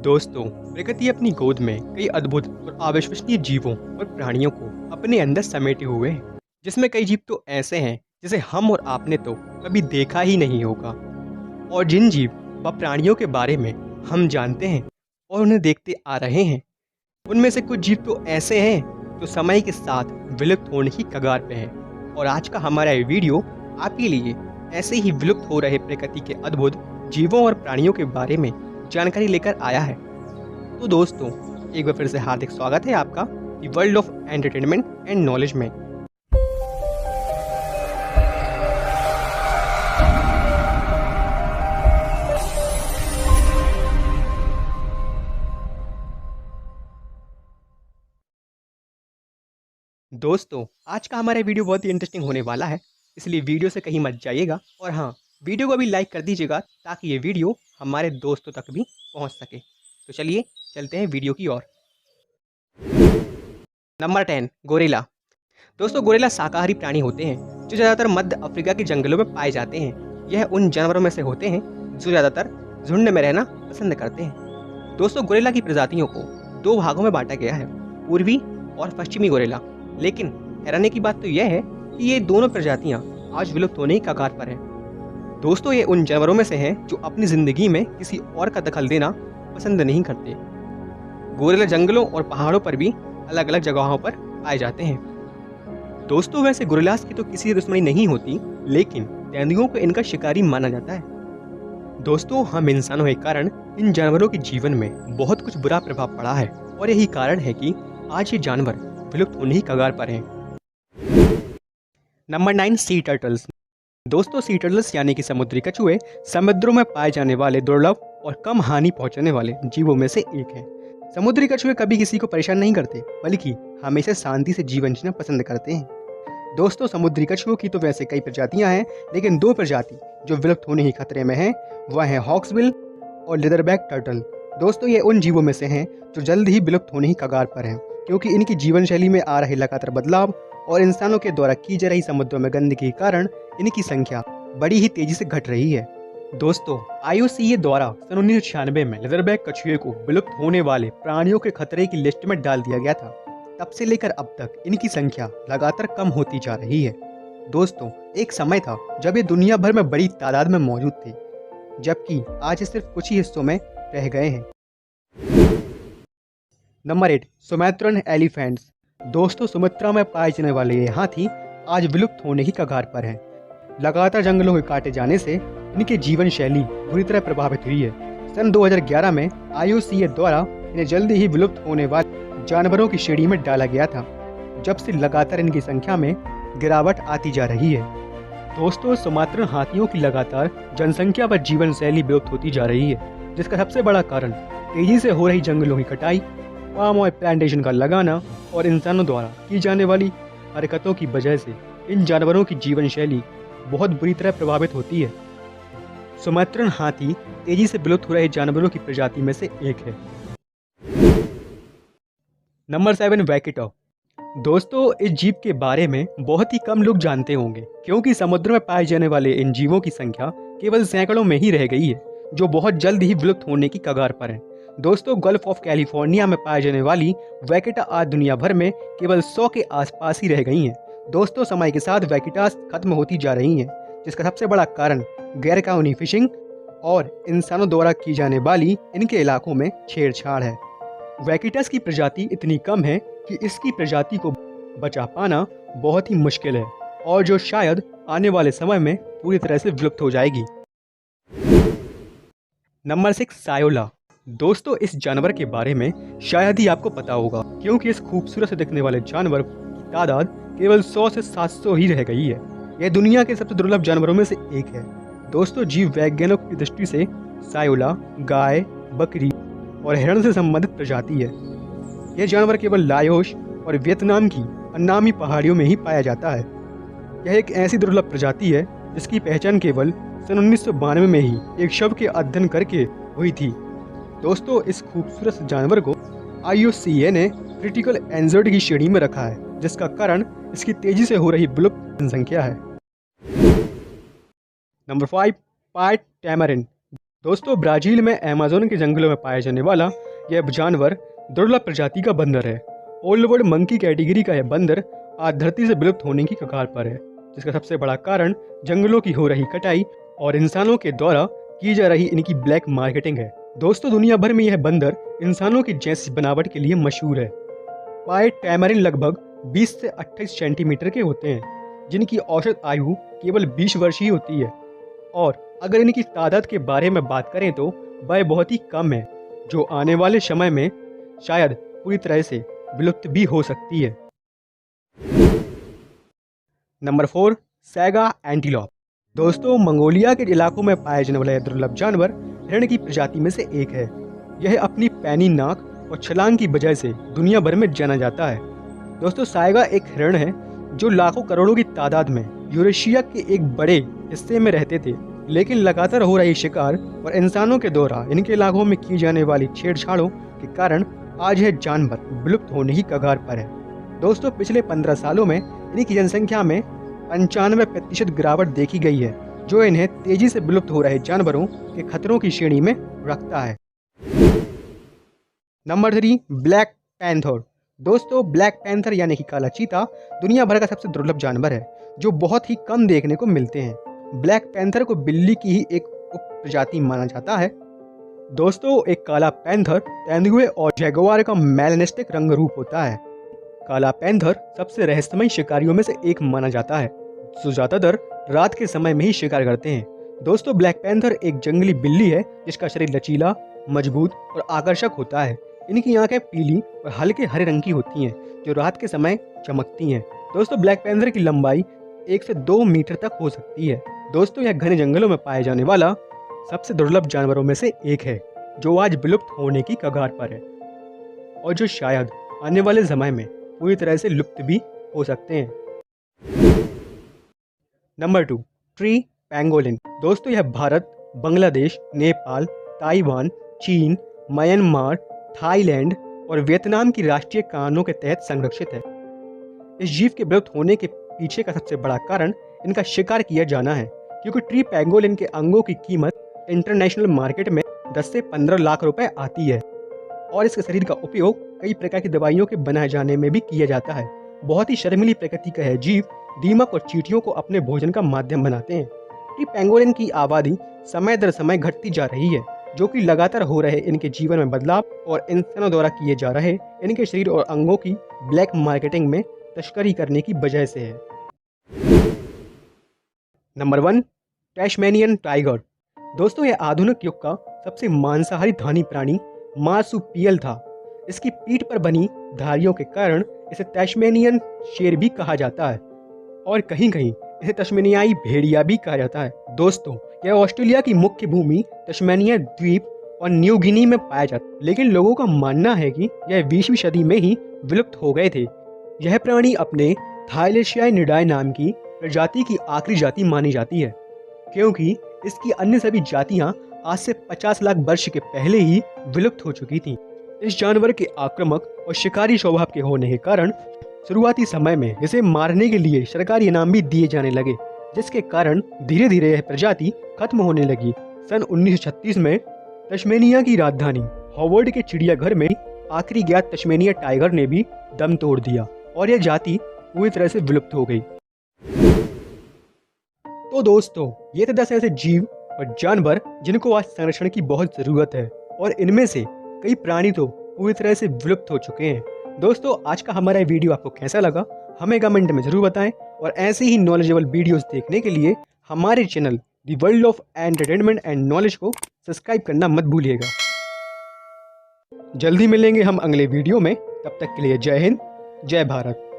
दोस्तों, प्रकृति अपनी गोद में कई अद्भुत और अविश्वसनीय जीवों और प्राणियों को अपने अंदर समेटे हुए है, जिसमें कई जीव तो ऐसे हैं जिसे हम और आपने तो कभी देखा ही नहीं होगा। और जिन जीव व प्राणियों के बारे में हम जानते हैं और उन्हें देखते आ रहे हैं, उनमें से कुछ जीव तो ऐसे हैं जो समय के साथ विलुप्त होने की कगार पे हैं। और आज का हमारा ये वीडियो आपके लिए ऐसे ही विलुप्त हो रहे प्रकृति के अद्भुत जीवों और प्राणियों के बारे में जानकारी लेकर आया है। तो दोस्तों, एक बार फिर से हार्दिक स्वागत है आपका the world of entertainment and knowledge में। दोस्तों, आज का हमारा वीडियो बहुत ही इंटरेस्टिंग होने वाला है, इसलिए वीडियो से कहीं मत जाइएगा। और हाँ, वीडियो को भी लाइक कर दीजिएगा ताकि ये वीडियो हमारे दोस्तों तक भी पहुंच सके। तो चलिए चलते हैं वीडियो की ओर। Number 10, gorilla. दोस्तों, गोरिल्ला शाकाहारी प्राणी होते हैं जो ज़्यादातर मध्य अफ्रीका के जंगलों में पाए जाते हैं। यह उन जानवरों में से होते हैं जो ज़्यादातर झुंड में रहना पसंद करते हैं। दोस्तों, गोरिल्ला की प्रजातियों को दो भागों में बांटा गया है, पूर्वी और पश्चिमी गोरिल्ला। लेकिन हैरानी की बात तो यह है कि ये दोनों प्रजातियां आज विलुप्त होने की कगार पर हैं। दोस्तों, ये उन जानवरों में से हैं जो अपनी ज़िंदगी में किसी और का दखल देना पसंद नहीं करते। गोरिल्ला जंगलों और पहाड़ों पर भी अलग अलग जगहों पर पाए जाते हैं। दोस्तों, वैसे गोरिल्लास की तो किसी से दुश्मनी नहीं होती, लेकिन तेंदुओं को इनका शिकारी माना जाता है। दोस्तों, हम इंसानों के कारण इन जानवरों के जीवन में बहुत कुछ बुरा प्रभाव पड़ा है और यही कारण है कि आज ये जानवर विलुप्त होने की कगार पर हैं। नंबर 9, सी टर्टल्स। दोस्तों, सी टर्टल्स यानी कि समुद्री कछुए समुद्रों में पाए जाने वाले दुर्लभ और कम हानि पहुंचाने वाले जीवों में से एक है। समुद्री कछुए कभी किसी को परेशान नहीं करते, बल्कि हमेशा शांति से जीवन जीना पसंद करते हैं। दोस्तों, समुद्री कछुओं की तो वैसे कई प्रजातियां हैं, लेकिन दो प्रजाति जो विलुप्त होने के खतरे में हैं वह है हॉक्सबिल और लेदरबैक टर्टल। दोस्तों, ये उन जीवों में से हैं जो जल्द ही विलुप्त होने की कगार पर हैं, क्योंकि इनकी जीवन शैली में आ रहे लगातार बदलाव और इंसानों के द्वारा की जा रही समुद्रों में गंदगी के कारण इनकी संख्या बड़ी ही तेजी से घट रही है। दोस्तों, IUCN द्वारा सन 1996 में लेदरबैक कछुए को विलुप्त होने वाले प्राणियों के खतरे की लिस्ट में डाल दिया गया था। तब से लेकर अब तक इनकी संख्या लगातार कम होती जा रही है। दोस्तों, एक समय था जब ये दुनिया भर में बड़ी तादाद में मौजूद थे, जबकि आज ये सिर्फ कुछ ही हिस्सों में रह गए हैं। Number 8, Sumatran elephants. दोस्तों, सुमात्रा में पाए जाने वाले ये हाथी आज विलुप्त होने की कगार पर हैं। लगातार जंगलों के काटे जाने से इनकी जीवन शैली बुरी तरह प्रभावित हुई है। सन 2011 में IUCN द्वारा इन्हें जल्दी ही विलुप्त होने वाले जानवरों की श्रेणी में डाला गया था, जब से लगातार इनकी संख्या में गिरावट आती जा रही है। दोस्तों, सुमात्रान हाथियों की लगातार जनसंख्या व जीवन शैली विलुप्त होती जा रही है, जिसका सबसे बड़ा कारण तेजी से हो रही जंगलों की कटाई, पाम ऑयल प्लांटेशन का लगाना और इंसानों द्वारा की जाने वाली हरकतों की वजह से इन जानवरों की जीवन शैली बहुत बुरी तरह प्रभावित होती है। सुमात्रान हाथी तेजी से विलुप्त हो रहे जानवरों की प्रजाति में से एक है। नंबर 7, वैकेटा। दोस्तों, इस जीव के बारे में बहुत ही कम लोग जानते होंगे, क्योंकि समुद्र में पाए जाने वाले इन जीवों की संख्या केवल सैकड़ों में ही रह गई है, जो बहुत जल्द ही विलुप्त होने की कगार पर है। दोस्तों, गल्फ ऑफ कैलिफोर्निया में पाए जाने वाली वैकेटा आज दुनिया भर में केवल 100 के आसपास ही रह गई हैं। दोस्तों, समय के साथ वैकेटास खत्म होती जा रही हैं, जिसका सबसे बड़ा कारण गैर कानूनी फिशिंग और इंसानों द्वारा की जाने वाली इनके इलाकों में छेड़छाड़ है। वैकेटास की प्रजाति इतनी कम है कि इसकी प्रजाति को बचा पाना बहुत ही मुश्किल है, और जो शायद आने वाले समय में पूरी तरह से विलुप्त हो जाएगी। नंबर 6, सायोला। दोस्तों, इस जानवर के बारे में शायद ही आपको पता होगा, क्योंकि इस खूबसूरत से दिखने वाले जानवर की तादाद केवल 100 से 700 ही रह गई है। यह दुनिया के सबसे दुर्लभ जानवरों में से एक है। दोस्तों, जीव वैज्ञानिकों की दृष्टि से सायोला गाय, बकरी और हिरण से संबंधित प्रजाति है। यह जानवर केवल लाओस और वियतनाम की अन्नामी पहाड़ियों में ही पाया जाता है। यह एक ऐसी दुर्लभ प्रजाति है जिसकी पहचान केवल सन 1992 में ही एक शव के अध्ययन करके हुई थी। दोस्तों, इस खूबसूरत जानवर को IUCN ने क्रिटिकल एंजर्ड की श्रेणी में रखा है, जिसका कारण इसकी तेजी से हो रही विलुप्त जनसंख्या है। नंबर 5, पाइट टैमरिन। दोस्तों ब्राज़ील में अमेज़न के जंगलों में पाया जाने वाला यह जानवर दुर्लभ प्रजाति का बंदर है। ओल्ड वर्ल्ड मंकी कैटेगरी का यह बंदर आज धरती से विलुप्त होने की कगार पर है, जिसका सबसे बड़ा कारण जंगलों की हो रही कटाई और इंसानों के द्वारा की जा रही इनकी ब्लैक मार्केटिंग है। दोस्तों दुनिया भर में यह बंदर इंसानों की जैसी बनावट के लिए मशहूर है। पाए टैमरिन लगभग 20 से 28 सेंटीमीटर के होते हैं, जिनकी औसत आयु केवल 20 वर्ष ही होती है। और अगर इनकी तादाद के बारे में बात करें तो वह बहुत ही कम है, जो आने वाले समय में शायद पूरी तरह से विलुप्त भी हो सकती है। Number 4, saga antelope. दोस्तों मंगोलिया के इलाकों में पाया जाने वाला यह दुर्लभ जानवर हिरण की प्रजाति में से एक है। यह अपनी पैनी नाक और छलांग की वजह से दुनिया भर में जाना जाता है। दोस्तों सैगा एक हिरण है जो लाखों करोड़ों की तादाद में यूरेशिया के एक बड़े हिस्से में रहते थे, लेकिन लगातार हो रही शिकार और इंसानों के द्वारा इनके इलाकों में की जाने वाली छेड़छाड़ों के कारण आज यह जानवर विलुप्त होने की कगार पर है। दोस्तों पिछले 15 सालों में इनकी जनसंख्या में 95% गिरावट देखी गई है, जो इन्हें तेजी से विलुप्त हो रहे जानवरों के खतरों की श्रेणी में रखता है। Number 3, black panther. दोस्तों ब्लैक पैंथर यानी कि काला चीता दुनिया भर का सबसे दुर्लभ जानवर है, जो बहुत ही कम देखने को मिलते हैं। ब्लैक पैंथर को बिल्ली की ही एक उप प्रजाति माना जाता है। दोस्तों एक काला पैंथर तेंदुए और जैगुआर का मेलानिस्टिक रंग रूप होता है। काला पैंथर सबसे रहस्यमय शिकारियों में से एक माना जाता है, जो ज्यादातर रात के समय में ही शिकार करते हैं। दोस्तों ब्लैक पैंथर एक जंगली बिल्ली है जिसका शरीर लचीला, मजबूत और आकर्षक होता है। इनकी आंखें पीली और हल्के हरे रंग की होती हैं, जो रात के समय चमकती हैं। दोस्तों ब्लैक पैंथर की लंबाई 1 से 2 मीटर तक हो सकती है। दोस्तों यह घने जंगलों में पाए जाने वाला सबसे दुर्लभ जानवरों में से एक है, जो आज विलुप्त होने की कगार पर है और जो शायद आने वाले समय में पूरी तरह से लुप्त भी हो सकते हैं। Number 2, tree pangolin. दोस्तों यह भारत, बांग्लादेश, नेपाल, ताइवान, चीन, म्यांमार, थाईलैंड और वियतनाम की राष्ट्रीय कानूनों के तहत संरक्षित है। इस जीव के विलुप्त होने के पीछे का सबसे बड़ा कारण इनका शिकार किया जाना है, क्योंकि ट्री पैंगोलिन के अंगों की कीमत इंटरनेशनल मार्केट में 10 से 15 लाख रुपए आती है और इसके शरीर का उपयोग कई प्रकार की दवाइयों के बनाए जाने में भी किया जाता है। बहुत ही शर्मीली प्रकृति का यह जीव दीमक और चींटियों को अपने भोजन का माध्यम बनाते हैं। ट्री पैंगोलिन की आबादी समय दर समय घटती जा रही है, जो कि लगातार हो रहे इनके जीवन में बदलाव और इंसानों द्वारा किए जा रहे इनके शरीर और अंगों की ब्लैक मार्केटिंग में तस्करी करने की वजह से है। Number 1, Tasmanian tiger. दोस्तों यह आधुनिक युग का सबसे मांसाहारी धानी प्राणी मार्सुपियल था। इसकी पीठ पर बनी धारियों के कारण इसे टैस्मेनियन शेर भी कहा जाता है और कहीं कहीं इसे तस्मेनियाई भेड़िया भी कहा जाता है। दोस्तों यह ऑस्ट्रेलिया की मुख्य भूमि तस्मेनिया द्वीप और न्यू गिनी में पाया जाता है, लेकिन लोगों का मानना है कि यह 20वीं सदी में ही विलुप्त हो गए थे। यह प्राणी अपने थाइलेशियानिडाई नाम की प्रजाति की आखिरी जाति मानी जाती है, क्योंकि इसकी अन्य सभी जातियां आज से 50 लाख वर्ष के पहले ही विलुप्त हो चुकी थीं। इस जानवर के आक्रामक और शिकारी स्वभाव के होने के कारण शुरुआती समय में इसे मारने के लिए सरकारी इनाम भी दिए जाने लगे, जिसके कारण धीरे धीरे यह प्रजाति खत्म होने लगी। सन 1936 में तस्मेनिया की राजधानी हॉवर्ड के चिड़ियाघर में आखिरी ज्ञात तस्मेनिया टाइगर ने भी दम तोड़ दिया और यह जाति पूरी तरह से विलुप्त हो गई। तो दोस्तों ये थे 10 ऐसे जीव और जानवर जिनको आज संरक्षण की बहुत जरूरत है, और इनमें से कई प्राणी तो पूरी तरह से विलुप्त हो चुके हैं। दोस्तों आज का हमारा वीडियो आपको कैसा लगा हमें कमेंट में जरूर बताएं, और ऐसे ही नॉलेजेबल वीडियोस देखने के लिए हमारे channel the world of entertainment and knowledge को सब्सक्राइब करना मत भूलिएगा। जल्दी मिलेंगे हम अगले वीडियो में, तब तक के लिए जय हिंद, जय भारत।